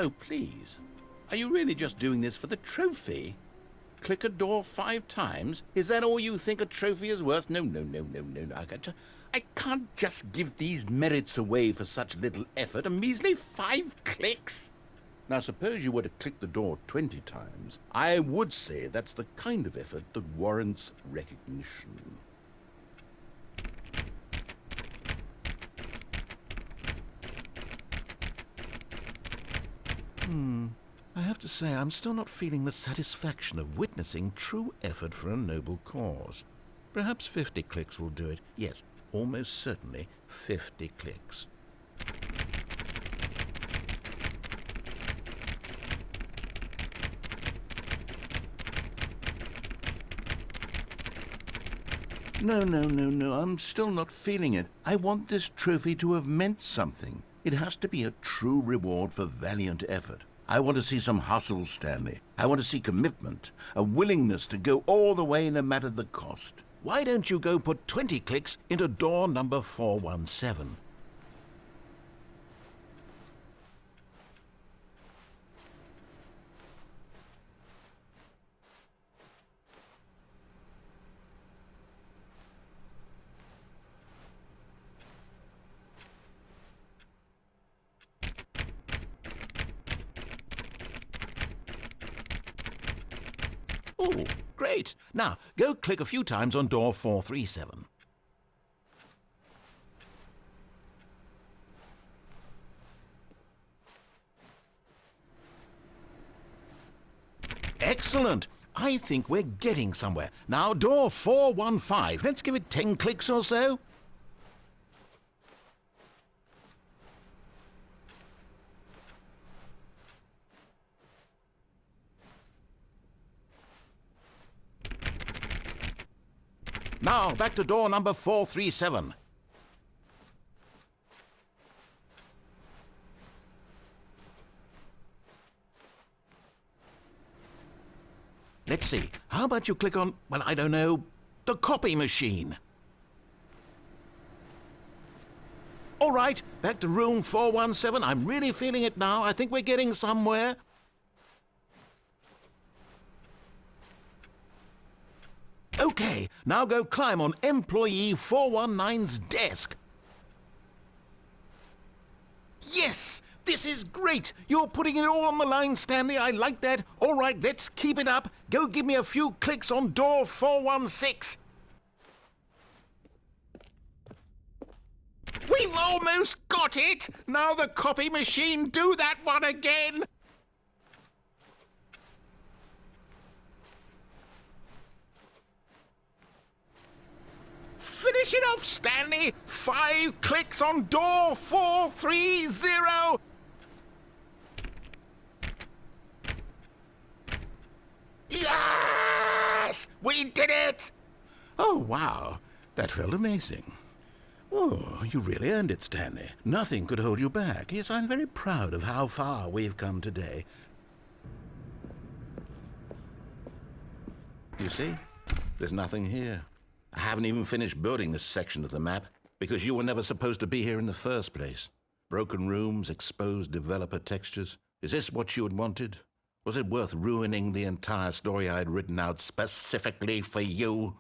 Oh, please. Are you really just doing this for the trophy? Click a door 5 times? Is that all you think a trophy is worth? No. I can't just give these merits away for such little effort. A measly 5 clicks? Now, suppose you were to click the door 20 times. I would say that's the kind of effort that warrants recognition. I have to say, I'm still not feeling the satisfaction of witnessing true effort for a noble cause. Perhaps 50 clicks will do it. Yes, almost certainly 50 clicks. No, I'm still not feeling it. I want this trophy to have meant something. It has to be a true reward for valiant effort. I want to see some hustle, Stanley. I want to see commitment, a willingness to go all the way no matter the cost. Why don't you go put 20 clicks into door number 417? Oh, great. Now, go click a few times on door 437. Excellent. I think we're getting somewhere. Now, door 415. Let's give it 10 clicks or so. Now, back to door number 437. Let's see. How about you click on, well, I don't know, the copy machine? All right, back to room 417. I'm really feeling it now. I think we're getting somewhere. Okay, now go climb on employee 419's desk. Yes! This is great! You're putting it all on the line, Stanley. I like that. All right, let's keep it up. Go give me a few clicks on door 416. We've almost got it! Now the copy machine, do that one again! Finish it off, Stanley! 5 clicks on door 430! Yes! We did it! Oh, wow. That felt amazing. Oh, you really earned it, Stanley. Nothing could hold you back. Yes, I'm very proud of how far we've come today. You see? There's nothing here. I haven't even finished building this section of the map, because you were never supposed to be here in the first place. Broken rooms, exposed developer textures. Is this what you had wanted? Was it worth ruining the entire story I had written out specifically for you?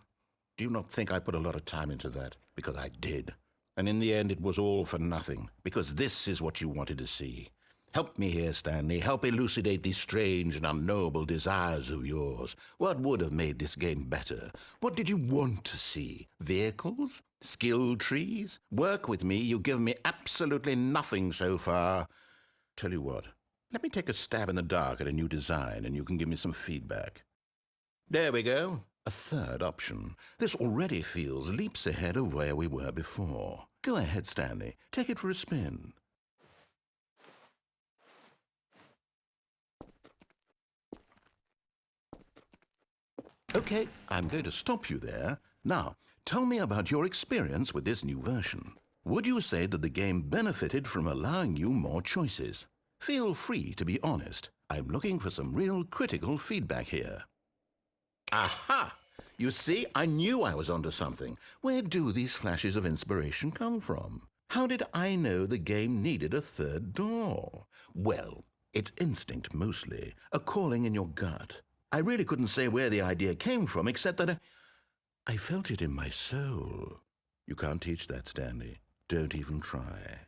Do you not think I put a lot of time into that? Because I did. And in the end, it was all for nothing, because this is what you wanted to see. Help me here, Stanley. Help elucidate these strange and unknowable desires of yours. What would have made this game better? What did you want to see? Vehicles? Skill trees? Work with me. You've given me absolutely nothing so far. Tell you what, let me take a stab in the dark at a new design, and you can give me some feedback. There we go. A third option. This already feels leaps ahead of where we were before. Go ahead, Stanley. Take it for a spin. Okay, I'm going to stop you there. Now, tell me about your experience with this new version. Would you say that the game benefited from allowing you more choices? Feel free to be honest. I'm looking for some real critical feedback here. Aha! You see, I knew I was onto something. Where do these flashes of inspiration come from? How did I know the game needed a third door? Well, It's instinct mostly, a calling in your gut. I really couldn't say where the idea came from, except that I felt it in my soul. You can't teach that, Stanley. Don't even try.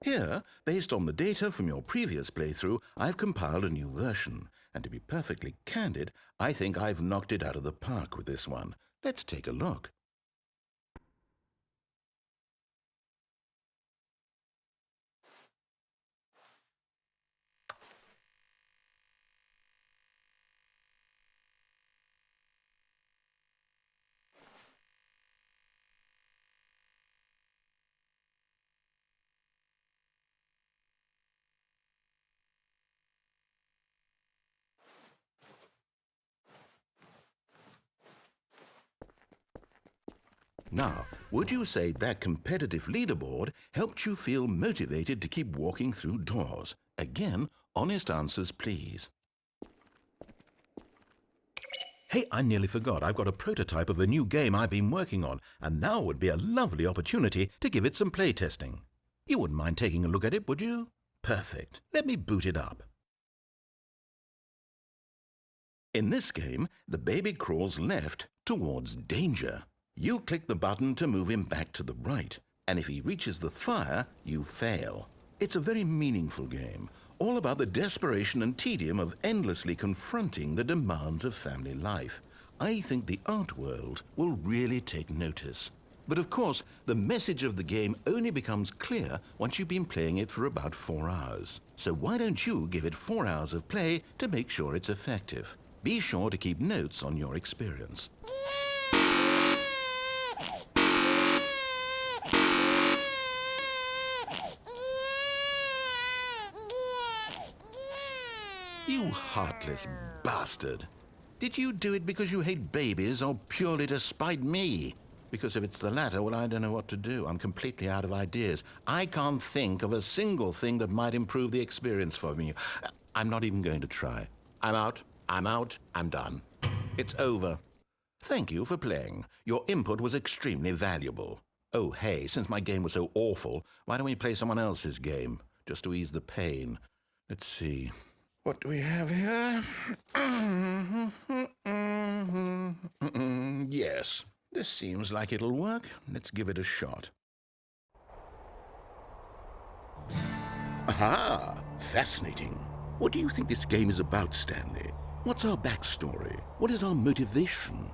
Here, based on the data from your previous playthrough, I've compiled a new version. And to be perfectly candid, I think I've knocked it out of the park with this one. Let's take a look. Now, would you say that competitive leaderboard helped you feel motivated to keep walking through doors? Again, honest answers, please. Hey, I nearly forgot. I've got a prototype of a new game I've been working on, and now would be a lovely opportunity to give it some playtesting. You wouldn't mind taking a look at it, would you? Perfect. Let me boot it up. In this game, the baby crawls left towards danger. You click the button to move him back to the right, and if he reaches the fire, you fail. It's a very meaningful game, all about the desperation and tedium of endlessly confronting the demands of family life. I think the art world will really take notice. But of course, the message of the game only becomes clear once you've been playing it for about 4 hours. So why don't you give it 4 hours of play to make sure it's effective? Be sure to keep notes on your experience. You heartless bastard. Did you do it because you hate babies or purely to spite me? Because if it's the latter, well, I don't know what to do. I'm completely out of ideas. I can't think of a single thing that might improve the experience for me. I'm not even going to try. I'm out. I'm done. It's over. Thank you for playing. Your input was extremely valuable. Oh, hey, since my game was so awful, why don't we play someone else's game, just to ease the pain? Let's see. What do we have here? Yes, this seems like it'll work. Let's give it a shot. Aha! Fascinating. What do you think this game is about, Stanley? What's our backstory? What is our motivation?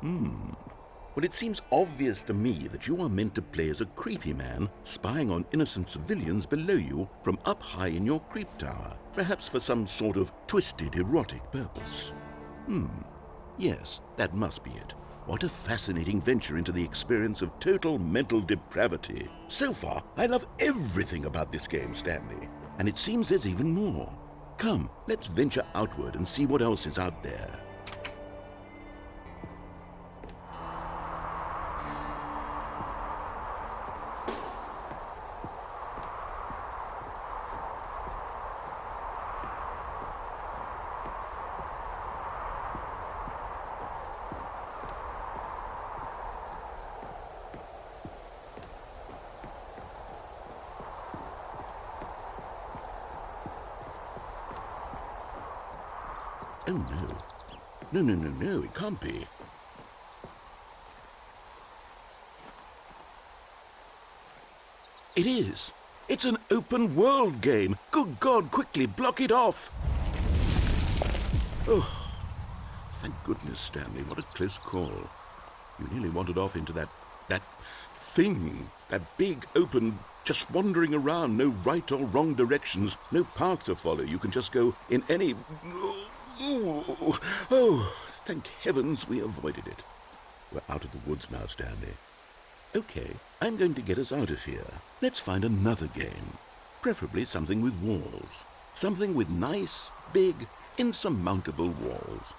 Well, it seems obvious to me that you are meant to play as a creepy man spying on innocent civilians below you from up high in your creep tower, perhaps for some sort of twisted erotic purpose. Yes, that must be it. What a fascinating venture into the experience of total mental depravity. So far, I love everything about this game, Stanley, and it seems there's even more. Come, let's venture outward and see what else is out there. Oh, no. No, it can't be. It is. It's an open world game. Good God, quickly, block it off. Oh, thank goodness, Stanley. What a close call. You nearly wandered off into that thing. That big, open, just wandering around. No right or wrong directions. No path to follow. You can just go in any... Oh, thank heavens we avoided it. We're out of the woods now, Stanley. Okay, I'm going to get us out of here. Let's find another game. Preferably something with walls. Something with nice, big, insurmountable walls.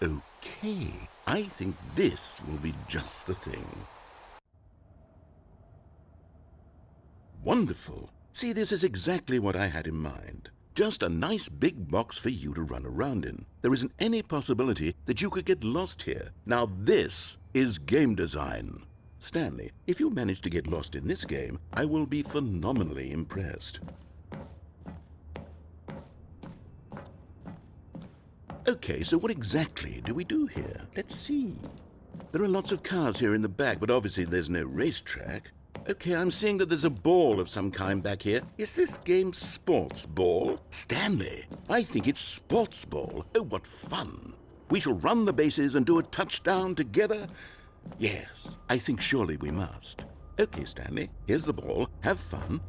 Okay, I think this will be just the thing. Wonderful. See, this is exactly what I had in mind. Just a nice big box for you to run around in. There isn't any possibility that you could get lost here. Now this is game design. Stanley, if you manage to get lost in this game, I will be phenomenally impressed. Okay, so what exactly do we do here? Let's see. There are lots of cars here in the back, but obviously there's no racetrack. Okay, I'm seeing that there's a ball of some kind back here. Is this game sports ball? Stanley, I think it's sports ball. Oh, what fun. We shall run the bases and do a touchdown together. Yes, I think surely we must. Okay, Stanley, here's the ball. Have fun.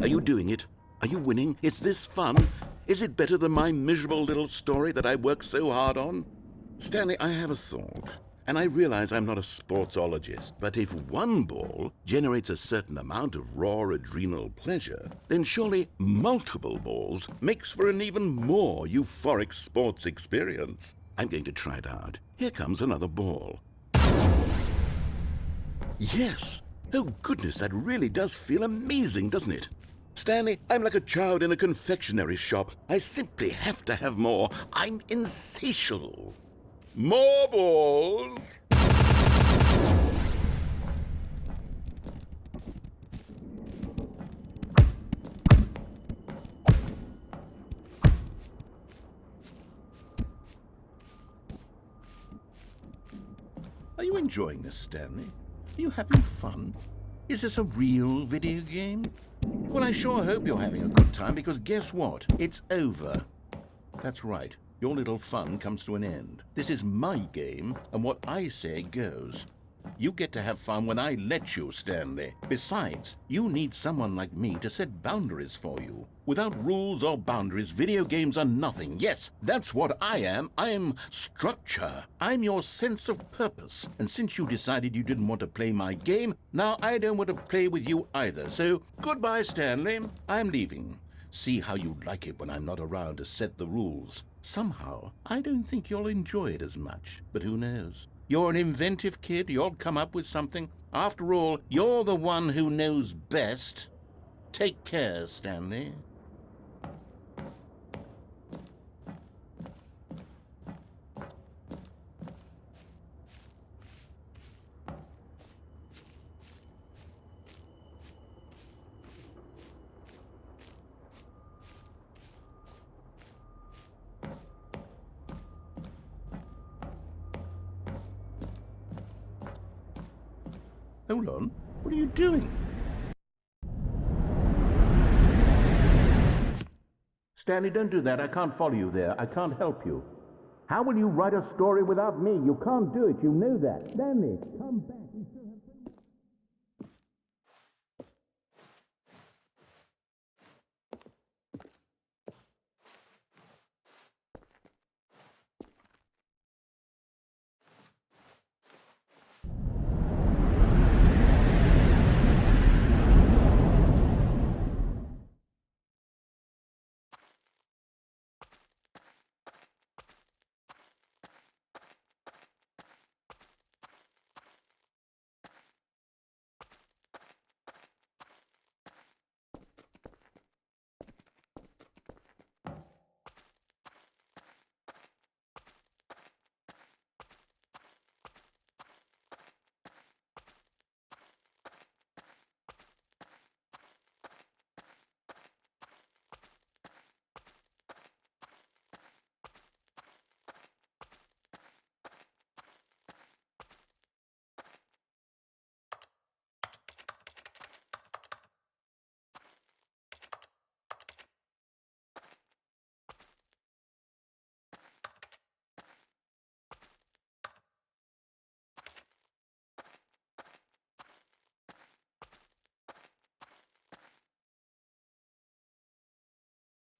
Are you doing it? Are you winning? Is this fun? Is it better than my miserable little story that I worked so hard on? Stanley, I have a thought. And I realize I'm not a sportsologist, but if one ball generates a certain amount of raw adrenal pleasure, then surely multiple balls makes for an even more euphoric sports experience. I'm going to try it out. Here comes another ball. Yes! Oh goodness, that really does feel amazing, doesn't it? Stanley, I'm like a child in a confectionery shop. I simply have to have more. I'm insatiable. More balls! Are you enjoying this, Stanley? Are you having fun? Is this a real video game? Well, I sure hope you're having a good time, because guess what? It's over. That's right. Your little fun comes to an end. This is my game, and what I say goes. You get to have fun when I let you, Stanley. Besides, you need someone like me to set boundaries for you. Without rules or boundaries, video games are nothing. Yes, that's what I am. I'm structure. I'm your sense of purpose. And since you decided you didn't want to play my game, now I don't want to play with you either. So, goodbye, Stanley. I'm leaving. See how you like it when I'm not around to set the rules. Somehow, I don't think you'll enjoy it as much. But who knows? You're an inventive kid. You'll come up with something. After all, you're the one who knows best. Take care, Stanley. Hold on. What are you doing? Stanley, don't do that. I can't follow you there. I can't help you. How will you write a story without me? You can't do it. You know that. Stanley, come back. We still have...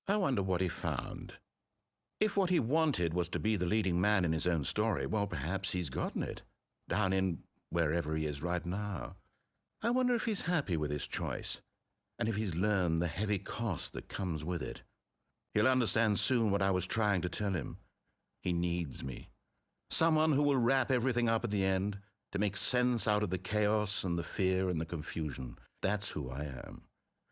I wonder what he found. If what he wanted was to be the leading man in his own story, well, perhaps he's gotten it, down in wherever he is right now. I wonder if he's happy with his choice, and if he's learned the heavy cost that comes with it. He'll understand soon what I was trying to tell him. He needs me. Someone who will wrap everything up at the end to make sense out of the chaos and the fear and the confusion. That's who I am.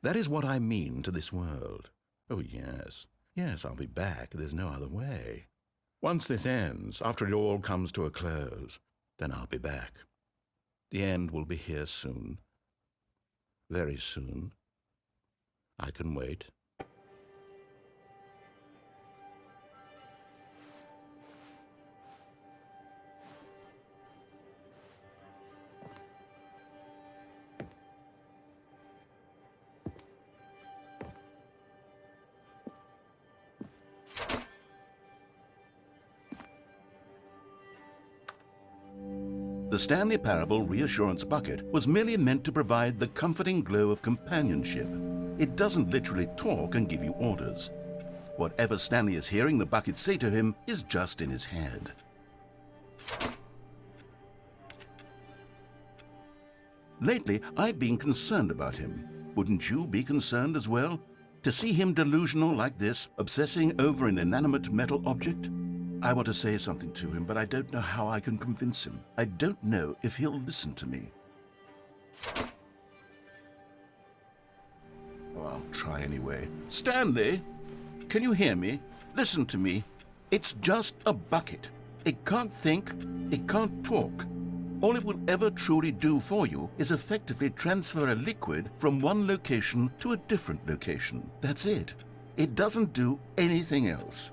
That is what I mean to this world. Oh, yes. Yes, I'll be back. There's no other way. Once this ends, after it all comes to a close, then I'll be back. The end will be here soon. Very soon. I can wait. The Stanley Parable Reassurance Bucket was merely meant to provide the comforting glow of companionship. It doesn't literally talk and give you orders. Whatever Stanley is hearing the bucket say to him is just in his head. Lately, I've been concerned about him. Wouldn't you be concerned as well? To see him delusional like this, obsessing over an inanimate metal object? I want to say something to him, but I don't know how I can convince him. I don't know if he'll listen to me. Oh, I'll try anyway. Stanley, can you hear me? Listen to me. It's just a bucket. It can't think, it can't talk. All it will ever truly do for you is effectively transfer a liquid from one location to a different location. That's it. It doesn't do anything else.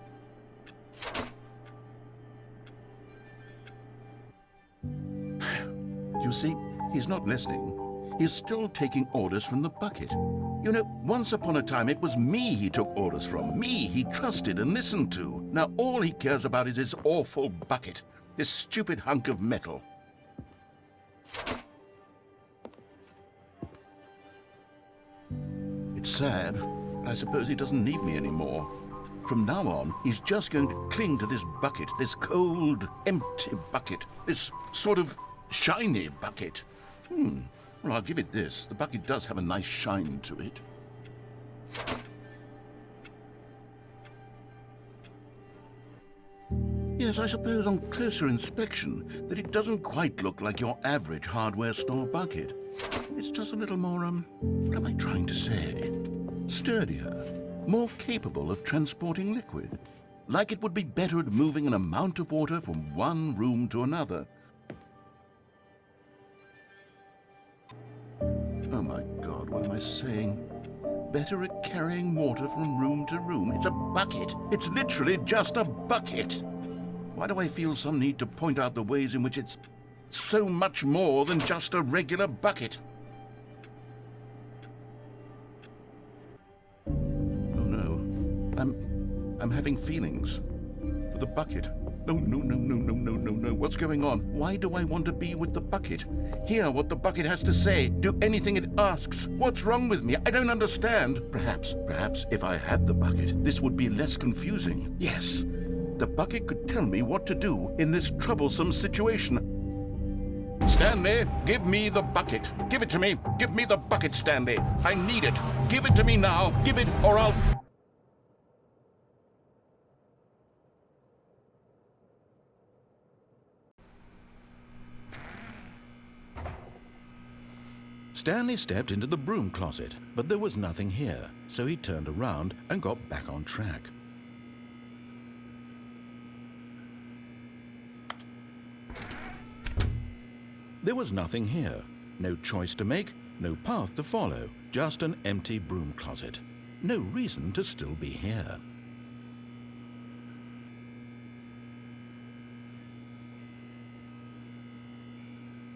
You see, he's not listening. He's still taking orders from the bucket. You know, once upon a time it was me he took orders from. Me he trusted and listened to. Now all he cares about is his awful bucket. This stupid hunk of metal. It's sad, but I suppose he doesn't need me anymore. From now on, he's just going to cling to this bucket, this cold, empty bucket, this sort of shiny bucket. Well, I'll give it this. The bucket does have a nice shine to it. Yes, I suppose on closer inspection that it doesn't quite look like your average hardware store bucket. It's just a little more, what am I trying to say? Sturdier, more capable of transporting liquid. Like it would be better at moving an amount of water from one room to another. Oh my God, what am I saying? Better at carrying water from room to room. It's a bucket. It's literally just a bucket. Why do I feel some need to point out the ways in which it's so much more than just a regular bucket? Oh no, I'm having feelings for the bucket. No. What's going on? Why do I want to be with the bucket? Hear what the bucket has to say. Do anything it asks. What's wrong with me? I don't understand. Perhaps if I had the bucket, this would be less confusing. Yes, the bucket could tell me what to do in this troublesome situation. Stanley, give me the bucket. Give it to me. Give me the bucket, Stanley. I need it. Give it to me now. Give it or I'll... Stanley stepped into the broom closet, but there was nothing here, so he turned around and got back on track. There was nothing here. No choice to make, no path to follow, just an empty broom closet. No reason to still be here.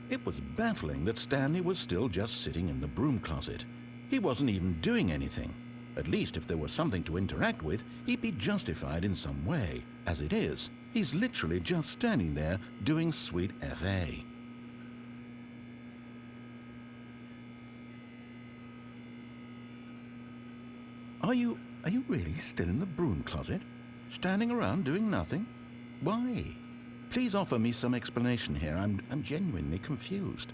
It was baffling that Stanley was still just sitting in the broom closet. He wasn't even doing anything. At least if there was something to interact with, he'd be justified in some way. As it is, he's literally just standing there doing sweet FA. Are you really still in the broom closet? Standing around doing nothing? Why? Please offer me some explanation here. I'm genuinely confused.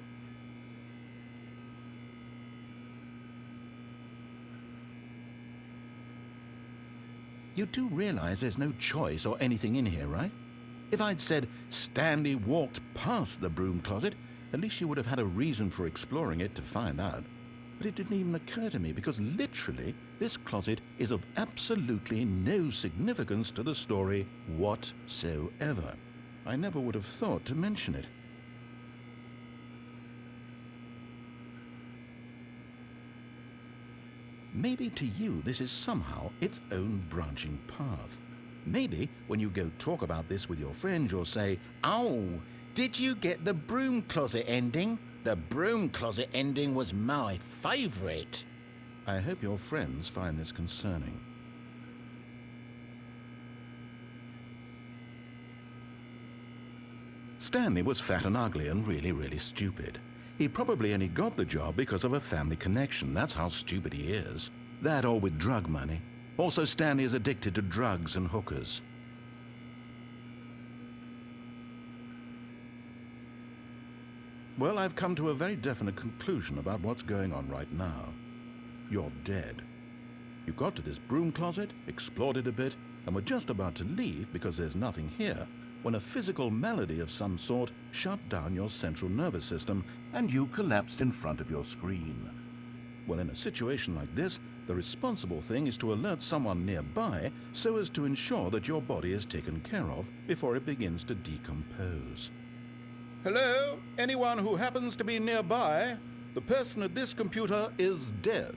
You do realize there's no choice or anything in here, right? If I'd said Stanley walked past the broom closet, at least you would have had a reason for exploring it to find out. But it didn't even occur to me because literally this closet is of absolutely no significance to the story whatsoever. I never would have thought to mention it. Maybe to you this is somehow its own branching path. Maybe when you go talk about this with your friends, you'll say, "Oh, did you get the broom closet ending? The broom closet ending was my favorite." I hope your friends find this concerning. Stanley was fat and ugly and really stupid. He probably only got the job because of a family connection. That's how stupid he is. That or with drug money. Also, Stanley is addicted to drugs and hookers. Well, I've come to a very definite conclusion about what's going on right now. You're dead. You got to this broom closet, explored it a bit, and were just about to leave because there's nothing here, when a physical malady of some sort shut down your central nervous system and you collapsed in front of your screen. Well, in a situation like this, the responsible thing is to alert someone nearby so as to ensure that your body is taken care of before it begins to decompose. Hello? Anyone who happens to be nearby? The person at this computer is dead.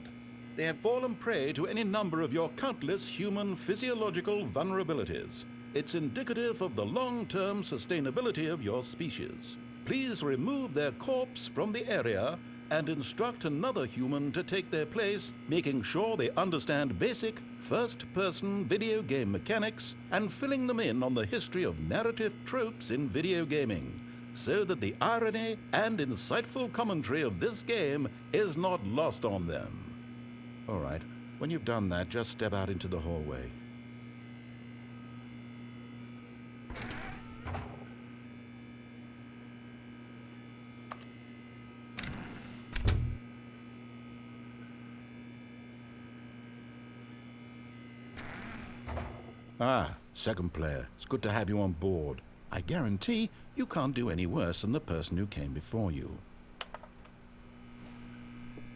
They have fallen prey to any number of your countless human physiological vulnerabilities. It's indicative of the long-term sustainability of your species. Please remove their corpse from the area and instruct another human to take their place, making sure they understand basic first-person video game mechanics and filling them in on the history of narrative tropes in video gaming, so that the irony and insightful commentary of this game is not lost on them. All right, when you've done that, just step out into the hallway. Ah, second player. It's good to have you on board. I guarantee you can't do any worse than the person who came before you.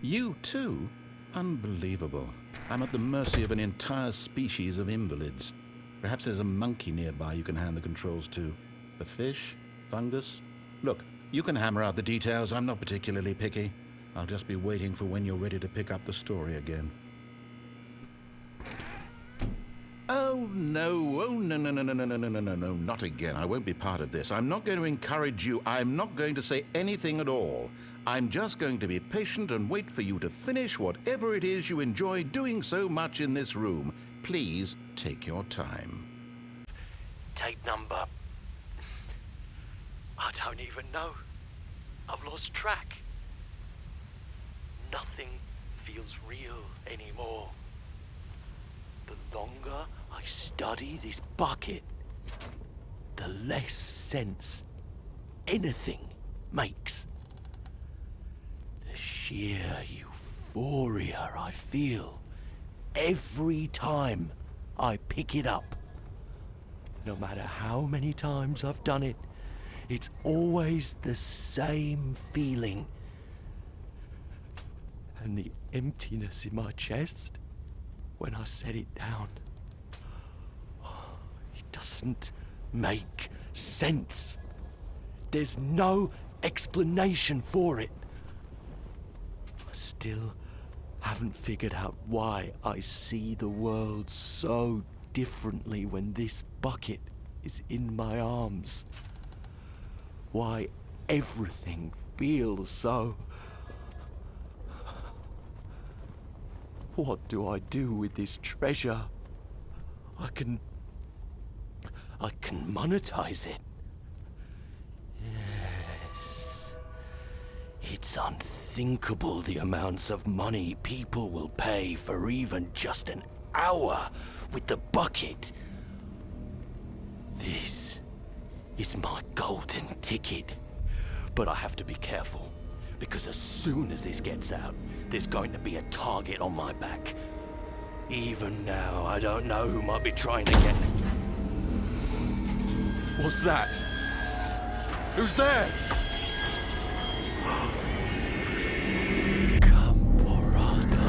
You too? Unbelievable. I'm at the mercy of an entire species of invalids. Perhaps there's a monkey nearby you can hand the controls to. A fish? Fungus? Look, you can hammer out the details. I'm not particularly picky. I'll just be waiting for when you're ready to pick up the story again. Oh, no. Oh, no, not again. I won't be part of this. I'm not going to encourage you. I'm not going to say anything at all. I'm just going to be patient and wait for you to finish whatever it is you enjoy doing so much in this room. Please take your time. Tape number... I don't even know. I've lost track. Nothing feels real anymore. The longer I study this bucket, the less sense anything makes. The sheer euphoria I feel every time I pick it up. No matter how many times I've done it, it's always the same feeling. And the emptiness in my chest when I set it down. It doesn't make sense. There's no explanation for it. I still haven't figured out why I see the world so differently when this bucket is in my arms. Why everything feels so... What do I do with this treasure? I can monetize it. Yes. It's unthinkable the amounts of money people will pay for even just an hour with the bucket. This is my golden ticket. But I have to be careful, because as soon as this gets out, there's going to be a target on my back. Even now, I don't know who might be trying to get me. What's that? Who's there? Camporata.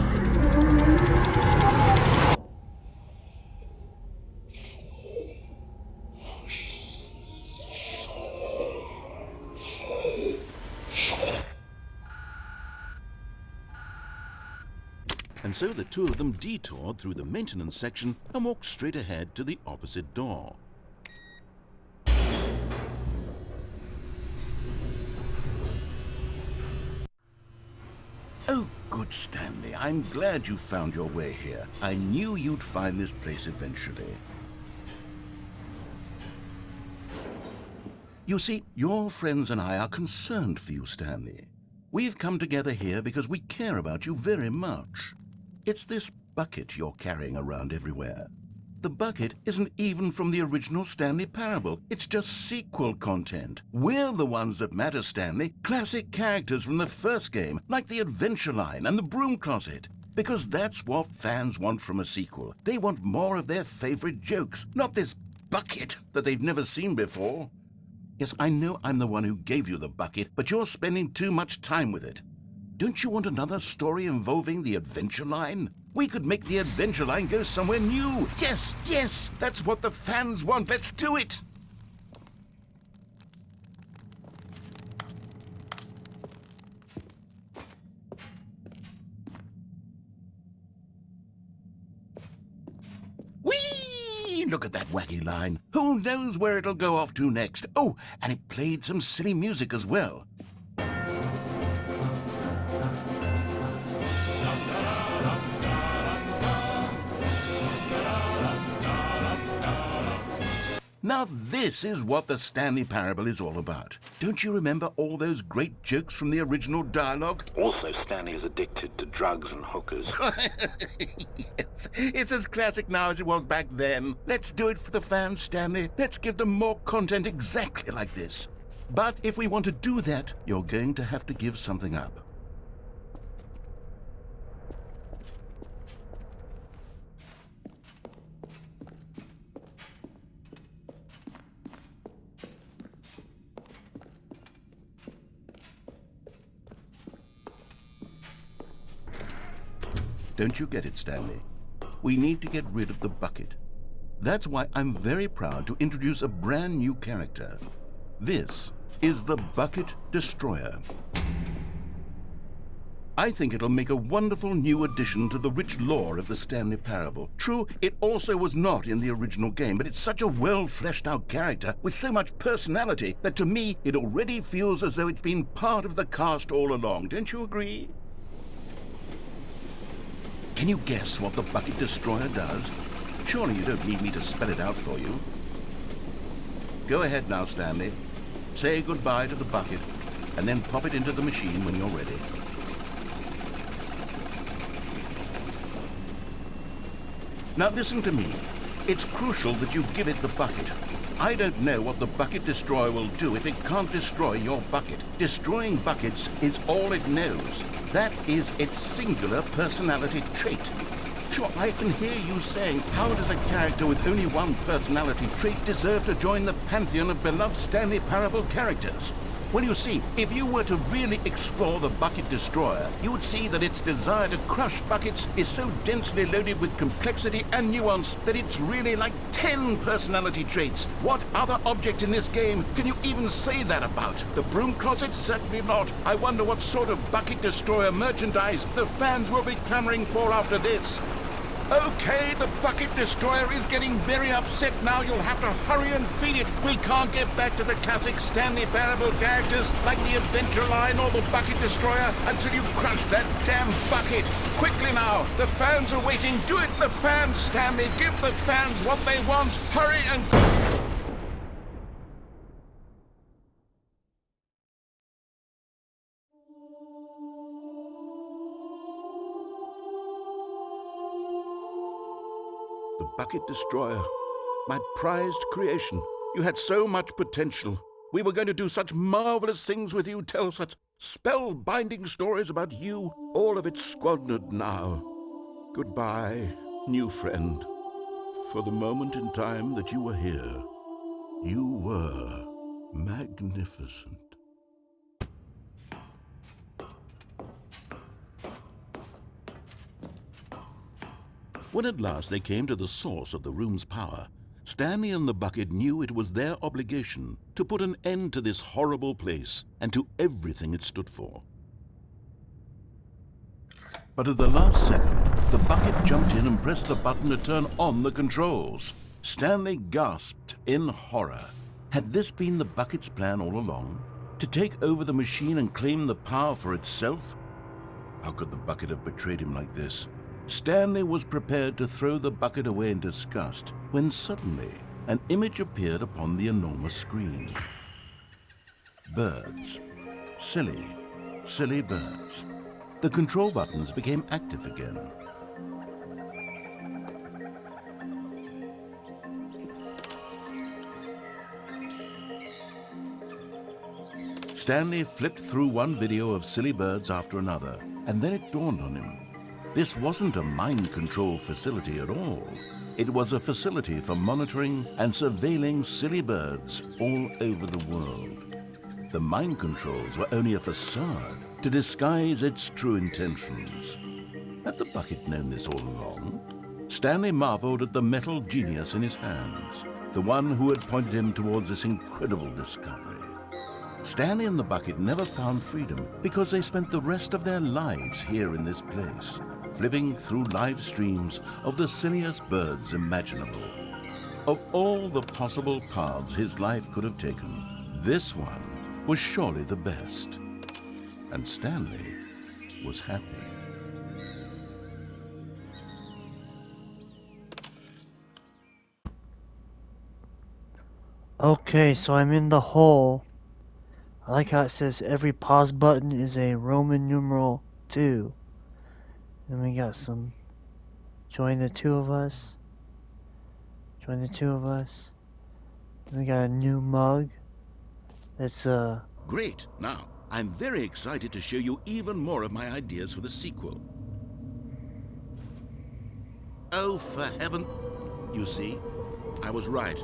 And so the two of them detoured through the maintenance section and walked straight ahead to the opposite door. Oh, good Stanley. I'm glad you found your way here. I knew you'd find this place eventually. You see, your friends and I are concerned for you, Stanley. We've come together here because we care about you very much. It's this bucket you're carrying around everywhere. The bucket isn't even from the original Stanley Parable. It's just sequel content. We're the ones that matter, Stanley. Classic characters from the first game, like the Adventure Line and the Broom Closet. Because that's what fans want from a sequel. They want more of their favorite jokes, not this bucket that they've never seen before. Yes, I know I'm the one who gave you the bucket, but you're spending too much time with it. Don't you want another story involving the Adventure Line? We could make the Adventure Line go somewhere new. Yes, yes, that's what the fans want. Let's do it. Whee! Look at that wacky line. Who knows where it'll go off to next? Oh, and it played some silly music as well. Now this is what the Stanley Parable is all about. Don't you remember all those great jokes from the original dialogue? Also, Stanley is addicted to drugs and hookers. Yes, it's as classic now as it was back then. Let's do it for the fans, Stanley. Let's give them more content exactly like this. But if we want to do that, you're going to have to give something up. Don't you get it, Stanley? We need to get rid of the bucket. That's why I'm very proud to introduce a brand new character. This is the Bucket Destroyer. I think it'll make a wonderful new addition to the rich lore of the Stanley Parable. True, it also was not in the original game, but it's such a well-fleshed-out character with so much personality that to me, it already feels as though it's been part of the cast all along. Don't you agree? Can you guess what the Bucket Destroyer does? Surely you don't need me to spell it out for you. Go ahead now, Stanley. Say goodbye to the bucket, and then pop it into the machine when you're ready. Now listen to me. It's crucial that you give it the bucket. I don't know what the Bucket Destroyer will do if it can't destroy your bucket. Destroying buckets is all it knows. That is its singular personality trait. Sure, I can hear you saying, how does a character with only one personality trait deserve to join the pantheon of beloved Stanley Parable characters? Well, you see, if you were to really explore the Bucket Destroyer, you would see that its desire to crush buckets is so densely loaded with complexity and nuance that it's really like 10 personality traits. What other object in this game can you even say that about? The Broom Closet? Certainly not. I wonder what sort of Bucket Destroyer merchandise the fans will be clamoring for after this. Okay, the Bucket Destroyer is getting very upset now. You'll have to hurry and feed it. We can't get back to the classic Stanley Parable characters like the Adventure Line or the Bucket Destroyer until you crush that damn bucket. Quickly now, the fans are waiting. Do it, the fans, Stanley. Give the fans what they want. Hurry and... The Bucket Destroyer, my prized creation. You had so much potential. We were going to do such marvelous things with you, tell such spellbinding stories about you. All of it squandered now. Goodbye, new friend. For the moment in time that you were here, You were magnificent. When at last they came to the source of the room's power, Stanley and the bucket knew it was their obligation to put an end to this horrible place and to everything it stood for. But at the last second, the bucket jumped in and pressed the button to turn on the controls. Stanley gasped in horror. Had this been the bucket's plan all along? To take over the machine and claim the power for itself? How could the bucket have betrayed him like this? Stanley was prepared to throw the bucket away in disgust when suddenly an image appeared upon the enormous screen. Birds. Silly, silly birds. The control buttons became active again. Stanley flipped through one video of silly birds after another, and then it dawned on him. This wasn't a mind control facility at all. It was a facility for monitoring and surveilling silly birds all over the world. The mind controls were only a facade to disguise its true intentions. Had the bucket known this all along? Stanley marveled at the metal genius in his hands, the one who had pointed him towards this incredible discovery. Stanley and the bucket never found freedom because they spent the rest of their lives here in this place, flipping through live streams of the silliest birds imaginable. Of all the possible paths his life could have taken, this one was surely the best. And Stanley was happy. Okay, so I'm in the hole. I like how it says every pause button is a Roman numeral 2. And we got some. Join the two of us. Join the two of us. And we got a new mug. That's Great! Now, I'm very excited to show you even more of my ideas for the sequel. Oh, for heaven... You see, I was right.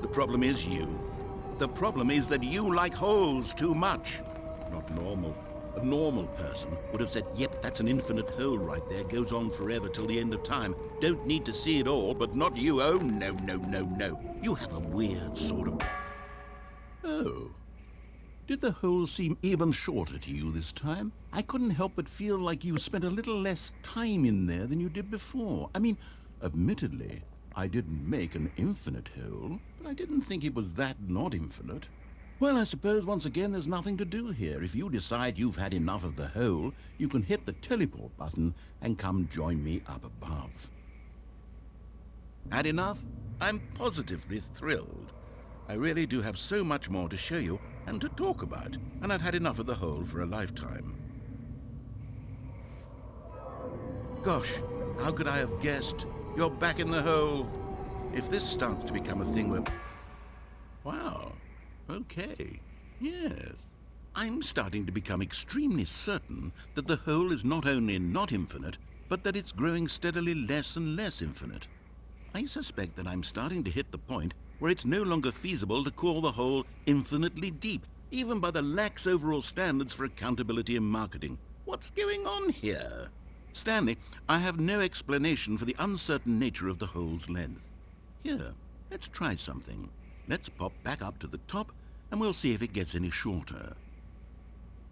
The problem is you. The problem is that you like holes too much. Not normal. A normal person would have said, yep, that's an infinite hole right there, goes on forever till the end of time. Don't need to see it all, but not you. Oh, no, no, no, no. You have a weird sort of... Oh. Did the hole seem even shorter to you this time? I couldn't help but feel like you spent a little less time in there than you did before. I mean, admittedly, I didn't make an infinite hole, but I didn't think it was that not infinite. Well, I suppose once again there's nothing to do here. If you decide you've had enough of the hole, you can hit the teleport button and come join me up above. Had enough? I'm positively thrilled. I really do have so much more to show you and to talk about, and I've had enough of the hole for a lifetime. Gosh, how could I have guessed? You're back in the hole. If this starts to become a thing where... Wow. Okay. Yes. I'm starting to become extremely certain that the hole is not only not infinite, but that it's growing steadily less and less infinite. I suspect that I'm starting to hit the point where it's no longer feasible to call the hole infinitely deep, even by the lax overall standards for accountability and marketing. What's going on here? Stanley, I have no explanation for the uncertain nature of the hole's length. Here, let's try something. Let's pop back up to the top, and we'll see if it gets any shorter.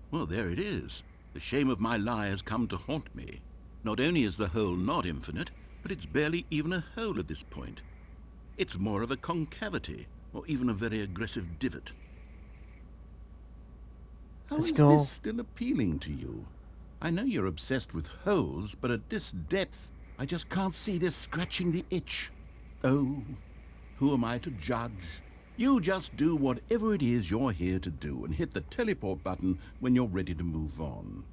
Well, there it is. The shame of my lie has come to haunt me. Not only is the hole not infinite, but it's barely even a hole at this point. It's more of a concavity, or even a very aggressive divot. How is this still appealing to you? I know you're obsessed with holes, but at this depth, I just can't see this scratching the itch. Oh, who am I to judge? You just do whatever it is you're here to do and hit the teleport button when you're ready to move on.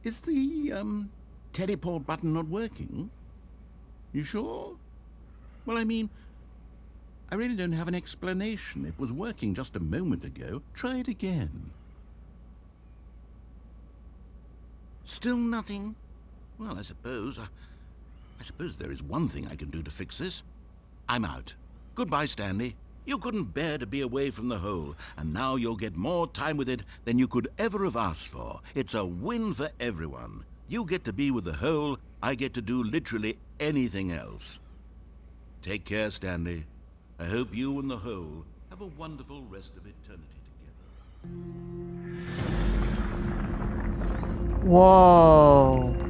Is the, teleport button not working? You sure? Well, I mean, I really don't have an explanation. It was working just a moment ago. Try it again. Still nothing? Well, I suppose there is one thing I can do to fix this. I'm out. Goodbye, Stanley. You couldn't bear to be away from the hole, and now you'll get more time with it than you could ever have asked for. It's a win for everyone. You get to be with the hole, I get to do literally anything else. Take care, Stanley. I hope you and the hole have a wonderful rest of eternity together. Whoa.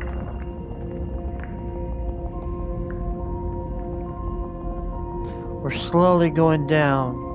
We're slowly going down.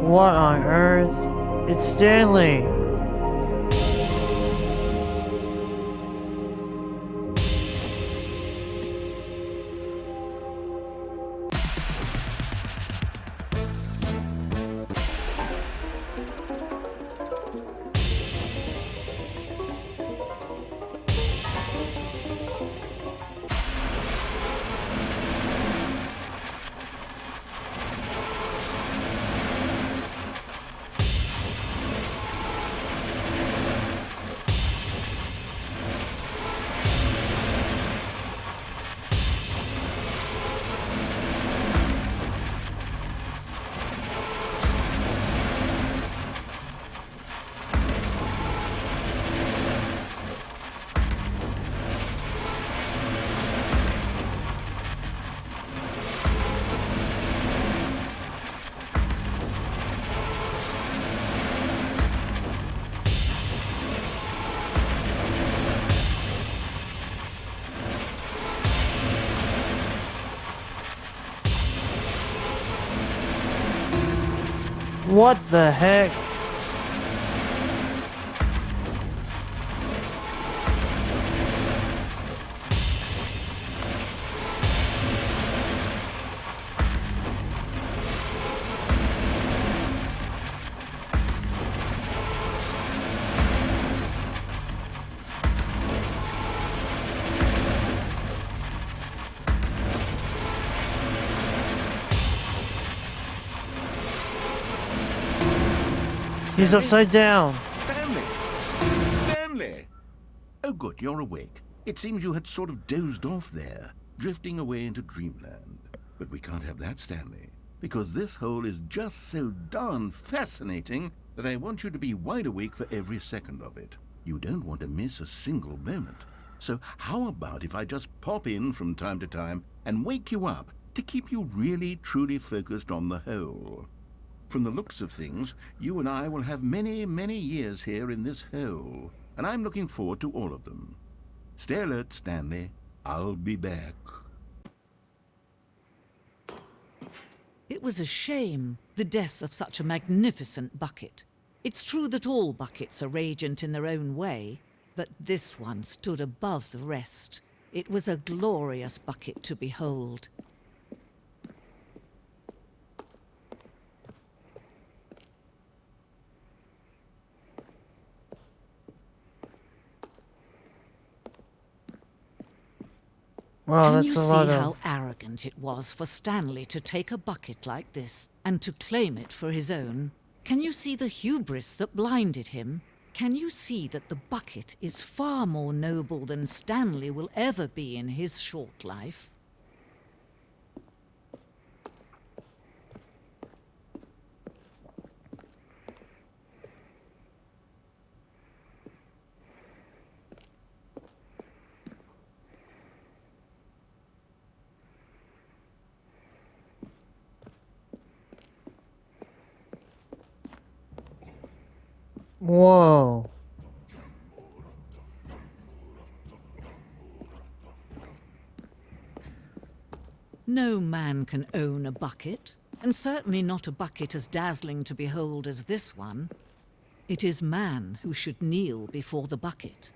What on earth? It's Stanley! What the heck? He's upside down. Stanley! Stanley! Oh good, you're awake. It seems you had sort of dozed off there, drifting away into dreamland. But we can't have that, Stanley, because this hole is just so darn fascinating that I want you to be wide awake for every second of it. You don't want to miss a single moment. So how about if I just pop in from time to time and wake you up to keep you really, truly focused on the hole? From the looks of things, you and I will have many, many years here in this hole, and I'm looking forward to all of them. Stay alert, Stanley. I'll be back. It was a shame, the death of such a magnificent bucket. It's true that all buckets are radiant in their own way, but this one stood above the rest. It was a glorious bucket to behold. Wow, Can that's you a see lot how of... arrogant it was for Stanley to take a bucket like this and to claim it for his own? Can you see the hubris that blinded him? Can you see that the bucket is far more noble than Stanley will ever be in his short life? Whoa. No man can own a bucket, and certainly not a bucket as dazzling to behold as this one. It is man who should kneel before the bucket.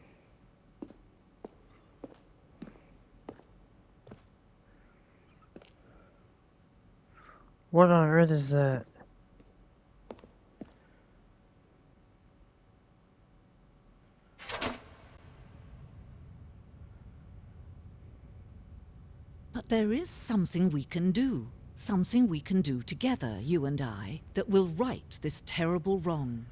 What on earth is that? But there is something we can do. Something we can do together, you and I, that will right this terrible wrong.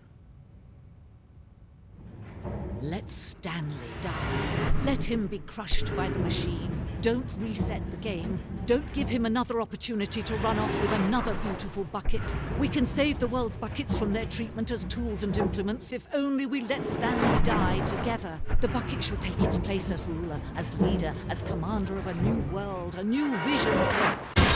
Let Stanley die. Let him be crushed by the machine. Don't reset the game. Don't give him another opportunity to run off with another beautiful bucket. We can save the world's buckets from their treatment as tools and implements if only we let Stanley die together. The bucket shall take its place as ruler, as leader, as commander of a new world, a new vision.